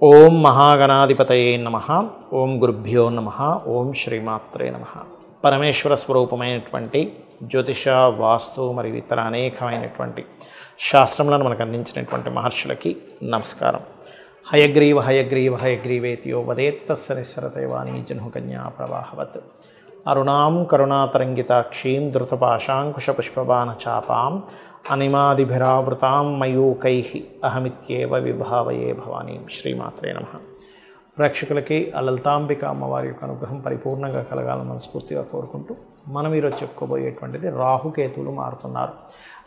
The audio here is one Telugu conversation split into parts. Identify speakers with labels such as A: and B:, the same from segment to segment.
A: ఓం మహాగణాధిపతయే నమః. ఓం గురుభ్యో నమః. ఓం శ్రీమాత్రే నమః. పరమేశ్వర స్వరూపమైనటువంటి జ్యోతిష, వాస్తు మరియు ఇతర అనేకమైనటువంటి శాస్త్రములను మనకు అందించినటువంటి మహర్షులకి నమస్కారం. హయగ్రీవ హయగ్రీవ హయగ్రీవేతియో వదేత్తస్య నిస్సరతైవాణి జహ్నుకన్యా ప్రవాహవత్ అరుణాం కరుణాతరంగితాక్షీం ధృతపాశాంకుశపుష్పబాణచాపాం అనిమాదిభిరావృతాం మయూకైః అహమిత్యేవ విభావయే భవానీం. శ్రీమాత్రే నమః. ప్రేక్షకులకి ఆ లలితాంబిక అమ్మవారి యొక్క అనుగ్రహం పరిపూర్ణంగా కలగాలని మనస్ఫూర్తిగా కోరుకుంటూ మనం ఈరోజు చెప్పుకోబోయేటువంటిది రాహుకేతువులు మారుతున్నారు.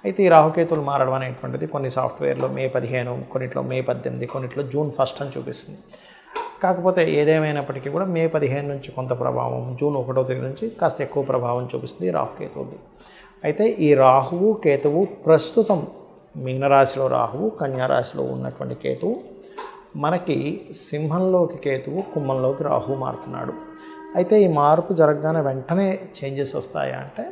A: అయితే ఈ రాహుకేతువులు మారడం అనేటువంటిది కొన్ని సాఫ్ట్వేర్లో మే 15, కొన్నిట్లో మే 18, కొన్నిట్లో జూన్ 1 అని చూపిస్తుంది. కాకపోతే ఏదేమైనప్పటికీ కూడా మే 15 నుంచి కొంత ప్రభావం, జూన్ 1వ తేదీ నుంచి కాస్త ఎక్కువ ప్రభావం చూపిస్తుంది రాహుకేతువుది. అయితే ఈ రాహువు కేతువు ప్రస్తుతం మీనరాశిలో రాహువు, కన్యారాశిలో ఉన్నటువంటి కేతువు మనకి సింహంలోకి కేతువు, కుంభంలోకి రాహువు మారుతున్నాడు. అయితే ఈ మార్పు జరగగానే వెంటనే చేంజెస్ వస్తాయా అంటే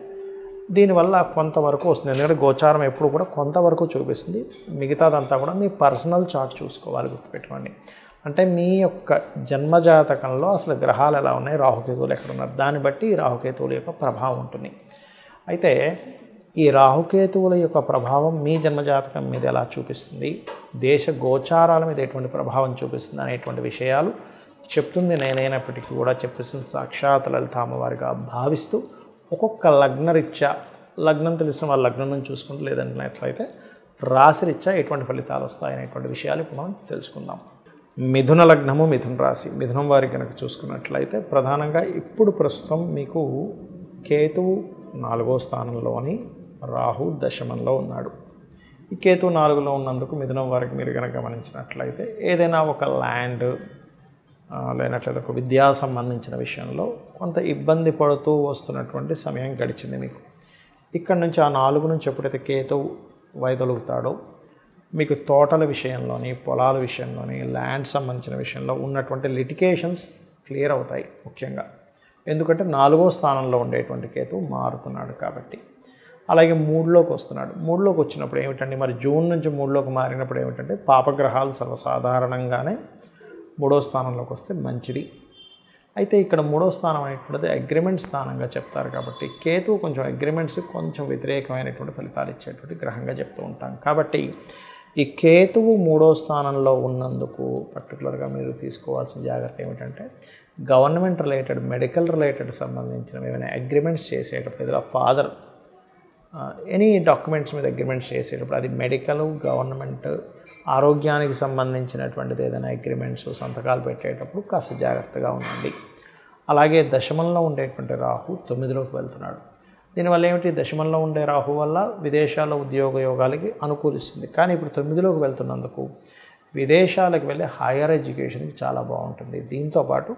A: దీనివల్ల కొంతవరకు వస్తుంది. ఎందుకంటే గోచారం ఎప్పుడు కూడా కొంతవరకు చూపిస్తుంది. మిగతాదంతా కూడా మీ పర్సనల్ చార్ట్ చూసుకోవాలి, గుర్తుపెట్టుకోండి. అంటే మీ యొక్క జన్మజాతకంలో అసలు గ్రహాలు ఎలా ఉన్నాయి, రాహుకేతువులు ఎక్కడున్నారు, దాన్ని బట్టి ఈ రాహుకేతువుల యొక్క ప్రభావం ఉంటుంది. అయితే ఈ రాహుకేతువుల యొక్క ప్రభావం మీ జన్మజాతకం మీద ఎలా చూపిస్తుంది, దేశ గోచారాల మీద ఎటువంటి ప్రభావం చూపిస్తుంది అనేటువంటి విషయాలు చెప్తుంది నేనైనప్పటికీ కూడా చెప్పిస్తుంది సాక్షాత్ లలితామ్మవారిగా భావిస్తూ ఒక్కొక్క లగ్నరీత్యా, లగ్నం తెలిసిన వాళ్ళ లగ్నం నుంచి చూసుకుంటూ, లేదంటున్నట్లయితే రాశిరీత్యా ఎటువంటి ఫలితాలు వస్తాయనేటువంటి విషయాలు ఇప్పుడు మనం తెలుసుకుందాం. మిథున లగ్నము, మిథున రాశి. మిథునం వారికి కనుక చూసుకున్నట్లయితే ప్రధానంగా ఇప్పుడు ప్రస్తుతం మీకు కేతువు 4వ స్థానంలోని, రాహు దశమంలో ఉన్నాడు. ఈ కేతువు 4లో ఉన్నందుకు మిథునం వారికి మీరు కనుక గమనించినట్లయితే ఏదైనా ఒక ల్యాండ్ లేనట్లయితే ఒక విద్యా సంబంధించిన విషయంలో కొంత ఇబ్బంది పడుతూ వస్తున్నటువంటి సమయం గడిచింది మీకు. ఇక్కడ నుంచి ఆ 4 నుంచి ఎప్పుడైతే కేతువు వైదొలుగుతాడో మీకు తోటల విషయంలోని, పొలాల విషయంలోని, ల్యాండ్ సంబంధించిన విషయంలో ఉన్నటువంటి లిటిగేషన్స్ క్లియర్ అవుతాయి ముఖ్యంగా. ఎందుకంటే 4వ స్థానంలో ఉండేటువంటి కేతువు మారుతున్నాడు కాబట్టి. అలాగే 3లోకి వస్తున్నాడు. 3లోకి వచ్చినప్పుడు ఏమిటండి, మరి జూన్ నుంచి 3లోకి మారినప్పుడు ఏమిటంటే పాపగ్రహాలు సర్వసాధారణంగానే 3వ స్థానంలోకి వస్తే మంచిది. అయితే ఇక్కడ 3వ స్థానం అనేటువంటిది అగ్రిమెంట్ స్థానంగా చెప్తారు కాబట్టి కేతువు కొంచెం అగ్రిమెంట్స్ కొంచెం వ్యతిరేకమైనటువంటి ఫలితాలు ఇచ్చేటువంటి గ్రహంగా చెప్తూ ఉంటాం. కాబట్టి ఈ కేతువు 3వ స్థానంలో ఉన్నందుకు పర్టికులర్గా మీరు తీసుకోవాల్సిన జాగ్రత్త ఏమిటంటే గవర్నమెంట్ రిలేటెడ్, మెడికల్ రిలేటెడ్ సంబంధించిన ఏమైనా అగ్రిమెంట్స్ చేసేటప్పుడు, ఏదైనా ఫాదర్ ఎనీ డాక్యుమెంట్స్ మీద అగ్రిమెంట్స్ చేసేటప్పుడు, అది మెడికల్, గవర్నమెంట్, ఆరోగ్యానికి సంబంధించినటువంటిది ఏదైనా అగ్రిమెంట్స్ సంతకాలు పెట్టేటప్పుడు కాస్త జాగ్రత్తగా ఉండండి. అలాగే దశమంలో ఉండేటువంటి రాహు 9లోకి వెళ్తున్నాడు. దీనివల్ల ఏమిటి, దశమంలో ఉండే రాహు వల్ల విదేశాల్లో ఉద్యోగ యోగాలకి అనుకూలిస్తుంది. కానీ ఇప్పుడు 9లోకి వెళ్తున్నందుకు విదేశాలకు వెళ్ళే హైయర్ ఎడ్యుకేషన్కి చాలా బాగుంటుంది. దీంతోపాటు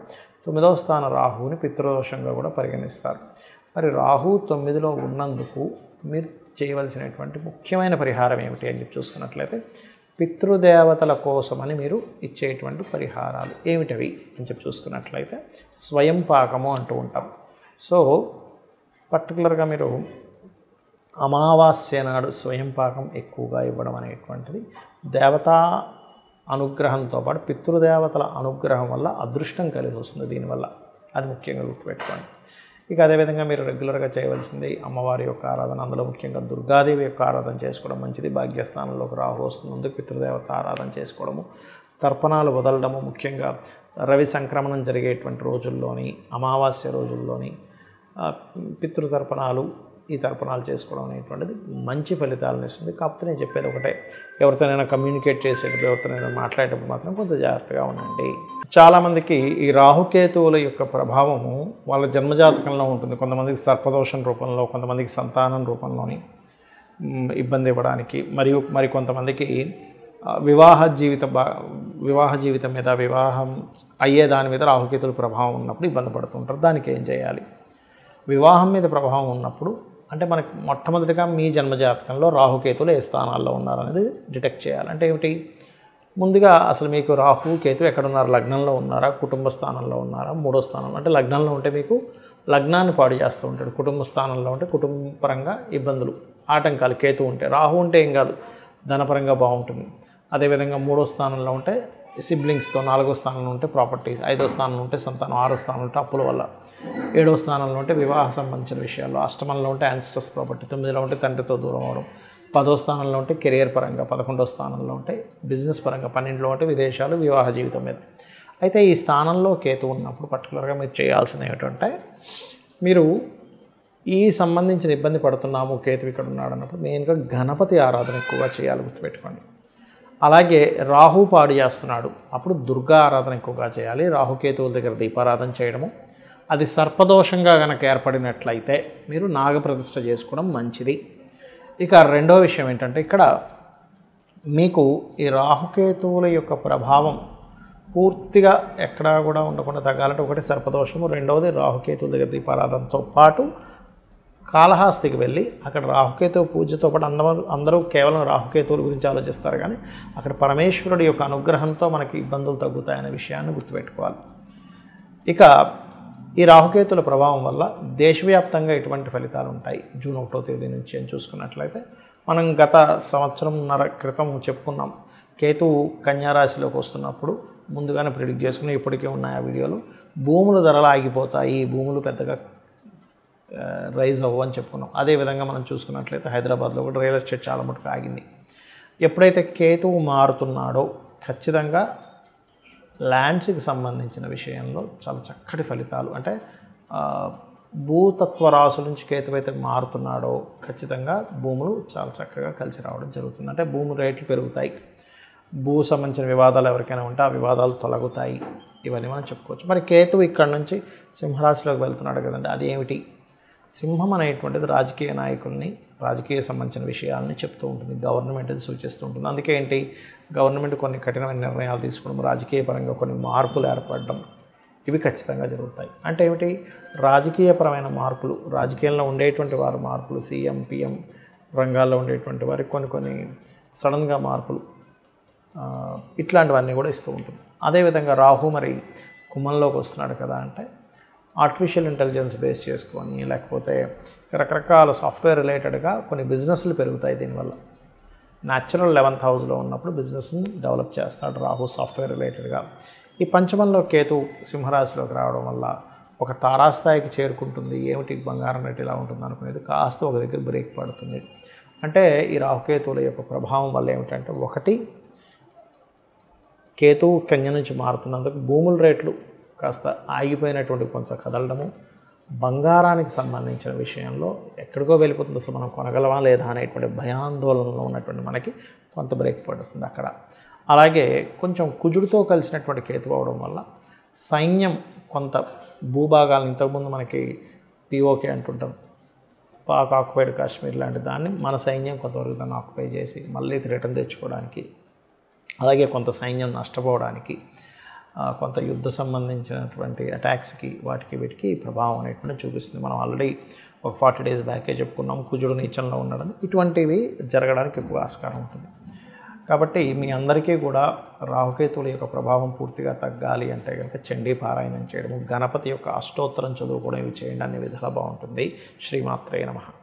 A: 9వ స్థాన రాహువుని పితృదోషంగా కూడా పరిగణిస్తారు. మరి రాహు 9లో ఉన్నందుకు మీరు చేయవలసినటువంటి ముఖ్యమైన పరిహారం ఏమిటి అని చెప్పి చూసుకున్నట్లయితే పితృదేవతల కోసమని మీరు ఇచ్చేటువంటి పరిహారాలు ఏమిటవి అని చెప్పి చూసుకున్నట్లయితే స్వయం పాకము అంటూ ఉంటాం. సో పర్టికులర్గా మీరు అమావాస్య నాడు స్వయం పాకం ఎక్కువగా ఇవ్వడం అనేటువంటిది దేవతా అనుగ్రహంతో పాటు పితృదేవతల అనుగ్రహం వల్ల అదృష్టం కలిసి వస్తుంది. దీనివల్ల అది ముఖ్యంగా గుర్తుపెట్టుకోండి. ఇక అదేవిధంగా మీరు రెగ్యులర్గా చేయవలసింది అమ్మవారి యొక్క ఆరాధన, అందులో ముఖ్యంగా దుర్గాదేవి యొక్క ఆరాధన చేసుకోవడం మంచిది. భాగ్యస్థానంలోకి రాహు వస్తున్నందుకు పితృదేవత ఆరాధన చేసుకోవడము, తర్పణాలు వదలడము, ముఖ్యంగా రవి సంక్రమణం జరిగేటువంటి రోజుల్లోని, అమావాస్య రోజుల్లోని పితృతర్పణాలు, ఈ తర్పణాలు చేసుకోవడం అనేటువంటిది మంచి ఫలితాలను ఇస్తుంది. కాకపోతే నేను చెప్పేది ఒకటే, ఎవరితోనైనా కమ్యూనికేట్ చేసేటప్పుడు, ఎవరితోనైనా మాట్లాడేటప్పుడు మాత్రం కొంచెం జాగ్రత్తగా ఉండండి. చాలామందికి ఈ రాహుకేతువుల యొక్క ప్రభావము వాళ్ళ జన్మజాతకంలో ఉంటుంది. కొంతమందికి సర్పదోషం రూపంలో, కొంతమందికి సంతానం రూపంలోని ఇబ్బంది ఇవ్వడానికి, మరియు మరి కొంతమందికి వివాహ జీవితం మీద, వివాహం అయ్యే దాని మీద రాహుకేతువుల ప్రభావం ఉన్నప్పుడు ఇబ్బంది పడుతుంటారు. దానికి ఏం చేయాలి? వివాహం మీద ప్రభావం ఉన్నప్పుడు అంటే మనకి మొట్టమొదటిగా మీ జన్మజాతకంలో రాహుకేతువులు ఏ స్థానాల్లో ఉన్నారనేది డిటెక్ట్ చేయాలి. అంటే ఏమిటి, ముందుగా అసలు మీకు రాహు కేతు ఎక్కడున్నారు, లగ్నంలో ఉన్నారా, కుటుంబ స్థానంలో ఉన్నారా, 3వ స్థానంలో. అంటే లగ్నంలో ఉంటే మీకు లగ్నాన్ని పాడు చేస్తూ ఉంటాడు, కుటుంబ స్థానంలో ఉంటే కుటుంబపరంగా ఇబ్బందులు, ఆటంకాలు. కేతు ఉంటే, రాహు ఉంటే ఏం కాదు, ధనపరంగా బాగుంటుంది. అదేవిధంగా 3వ స్థానంలో ఉంటే సిబ్లింగ్స్తో, 4వ స్థానంలో ఉంటే ప్రాపర్టీస్, 5వ స్థానంలో ఉంటే సంతానం, 6వ స్థానంలో ఉంటే అప్పుల వల్ల, 7వ స్థానంలో ఉంటే వివాహ సంబంధించిన విషయాల్లో, అష్టమంలో ఉంటే యాన్స్టస్ ప్రాపర్టీ, 9లో ఉంటే తండ్రితో దూరం అవడం, 10వ స్థానంలో ఉంటే కెరియర్ పరంగా, 11వ స్థానంలో ఉంటే బిజినెస్ పరంగా, 12లో ఉంటే విదేశాలు, వివాహ జీవితం మీద. అయితే ఈ స్థానంలో కేతు ఉన్నప్పుడు పర్టికులర్గా మీరు చేయాల్సింది ఏమిటంటే, మీరు ఈ సంబంధించిన ఇబ్బంది పడుతున్నాము కేతు ఇక్కడ ఉన్నాడు అన్నప్పుడు మెయిన్గా గణపతి ఆరాధన ఎక్కువగా చేయాలి, గుర్తుపెట్టుకోండి. అలాగే రాహు పాడు చేస్తున్నాడు, అప్పుడు దుర్గా ఆరాధన ఎక్కువగా చేయాలి. రాహుకేతువుల దగ్గర దీపారాధన చేయడము, అది సర్పదోషంగా కనుక ఏర్పడినట్లయితే మీరు నాగప్రతిష్ఠ చేసుకోవడం మంచిది. ఇక రెండో విషయం ఏంటంటే, ఇక్కడ మీకు ఈ రాహుకేతువుల యొక్క ప్రభావం పూర్తిగా ఎక్కడా కూడా ఉండకుండా తగ్గాలంటే, ఒకటి సర్పదోషము, రెండవది రాహుకేతువుల దగ్గర దీపారాధనతో పాటు కాళహస్తికి వెళ్ళి అక్కడ రాహుకేతువు పూజతో పాటు అందరూ కేవలం రాహుకేతువుల గురించి ఆలోచిస్తారు, కానీ అక్కడ పరమేశ్వరుడి యొక్క అనుగ్రహంతో మనకి ఇబ్బందులు తగ్గుతాయనే విషయాన్ని గుర్తుపెట్టుకోవాలి. ఇక ఈ రాహుకేతుల ప్రభావం వల్ల దేశవ్యాప్తంగా ఎటువంటి ఫలితాలు ఉంటాయి జూన్ 1వ తేదీ నుంచి అని చూసుకున్నట్లయితే, మనం గత సంవత్సరంన్నర క్రితం చెప్పుకున్నాం, కేతువు కన్యారాశిలోకి వస్తున్నప్పుడు ముందుగానే ప్రిడిక్ట్ చేసుకుని ఇప్పటికే ఉన్నాయి ఆ వీడియోలు. భూముల ధరలు ఆగిపోతాయి, భూములు పెద్దగా రైజ్ అవ్వు అని చెప్పుకున్నాం. అదేవిధంగా మనం చూసుకున్నట్లయితే హైదరాబాద్లో కూడా రియల్ ఎస్టేట్ చాలా మటుకు ఆగింది. ఎప్పుడైతే కేతువు మారుతున్నాడో ఖచ్చితంగా ల్యాండ్స్కి సంబంధించిన విషయంలో చాలా చక్కటి ఫలితాలు, అంటే భూతత్వ రాశుల నుంచి కేతువు అయితే మారుతున్నాడో ఖచ్చితంగా భూములు చాలా చక్కగా కలిసి రావడం జరుగుతుంది. అంటే భూమి రేట్లు పెరుగుతాయి, భూ సంబంధించిన వివాదాలు ఎవరికైనా ఉంటే ఆ వివాదాలు తొలగుతాయి, ఇవన్నీ మనం చెప్పుకోవచ్చు. మరి కేతువు ఇక్కడ నుంచి సింహరాశిలోకి వెళ్తున్నాడు కదండి, అది ఏమిటి? సింహం అనేటువంటిది రాజకీయ నాయకుల్ని, రాజకీయ సంబంధించిన విషయాలని చెప్తూ ఉంటుంది, గవర్నమెంట్ని సూచిస్తూ ఉంటుంది. అందుకే ఏంటి, గవర్నమెంట్ కొన్ని కఠినమైన నిర్ణయాలు తీసుకోవడం, రాజకీయ పరంగా కొన్ని మార్పులు ఏర్పడడం, ఇవి ఖచ్చితంగా జరుగుతాయి. అంటే ఏమిటి, రాజకీయపరమైన మార్పులు, రాజకీయంలో ఉండేటువంటి వారి మార్పులు, సీఎం పిఎం రంగాల్లో ఉండేటువంటి వారికి కొన్ని సడన్గా మార్పులు, ఇట్లాంటివన్నీ కూడా ఇస్తూ ఉంటుంది. అదేవిధంగా రాహు మరి కుంభంలోకి వస్తున్నాడు కదా, అంటే ఆర్టిఫిషియల్ ఇంటెలిజెన్స్ బేస్ చేసుకొని, లేకపోతే రకరకాల సాఫ్ట్వేర్ రిలేటెడ్గా కొన్ని బిజినెస్లు పెరుగుతాయి దీనివల్ల. న్యాచురల్ 11th హౌస్లో ఉన్నప్పుడు బిజినెస్ని డెవలప్ చేస్తాడు రాహు సాఫ్ట్వేర్ రిలేటెడ్గా. ఈ పంచమంలో కేతు సింహరాశిలోకి రావడం వల్ల ఒక తారాస్థాయికి చేరుకుంటుంది. ఏమిటి బంగారం రేటు ఇలా ఉంటుంది అనుకునేది కాస్త ఒక దగ్గర బ్రేక్ పడుతుంది. అంటే ఈ రాహుకేతువుల యొక్క ప్రభావం వల్ల ఏమిటంటే, ఒకటి కేతువు కన్య నుంచి మారుతున్నందుకు భూముల రేట్లు కాస్త ఆగిపోయినటువంటి కొంచెం కదలడము, బంగారానికి సంబంధించిన విషయంలో ఎక్కడికో వెళ్ళిపోతుంది, అసలు మనం కొనగలమా లేదా అనేటువంటి భయాందోళనలో ఉన్నటువంటి మనకి కొంత బ్రేక్ పడుతుంది అక్కడ. అలాగే కొంచెం కుజుడితో కలిసినటువంటి కేతు అవడం వల్ల సైన్యం కొంత భూభాగాలను, ఇంతకుముందు మనకి పిఓకే అంటుంటాం, పాక్ ఆక్యుపైడ్ కాశ్మీర్ లాంటి దాన్ని మన సైన్యం కొంతవరకు దాన్ని ఆక్యుపై చేసి మళ్ళీ రిటర్న్ తెచ్చుకోవడానికి, అలాగే కొంత సైన్యం నష్టపోవడానికి, కొంత యుద్ధ సంబంధించినటువంటి అటాక్స్కి వాటికి వీటికి ప్రభావం అనేటువంటి చూపిస్తుంది. మనం ఆల్రెడీ ఒక 40 days బ్యాకే చెప్పుకున్నాం కుజుడు నీచంలో ఉండడం, ఇటువంటివి జరగడానికి ఎక్కువ ఆస్కారం ఉంటుంది. కాబట్టి మీ అందరికీ కూడా రాహుకేతువుల యొక్క ప్రభావం పూర్తిగా తగ్గాలి అంటే కనుక చండీ పారాయణం చేయడము, గణపతి యొక్క అష్టోత్తరం చదువుకోవడం, ఇవి చేయండి, అన్ని విధాలా బాగుంటుంది. శ్రీమాత్రే నమః.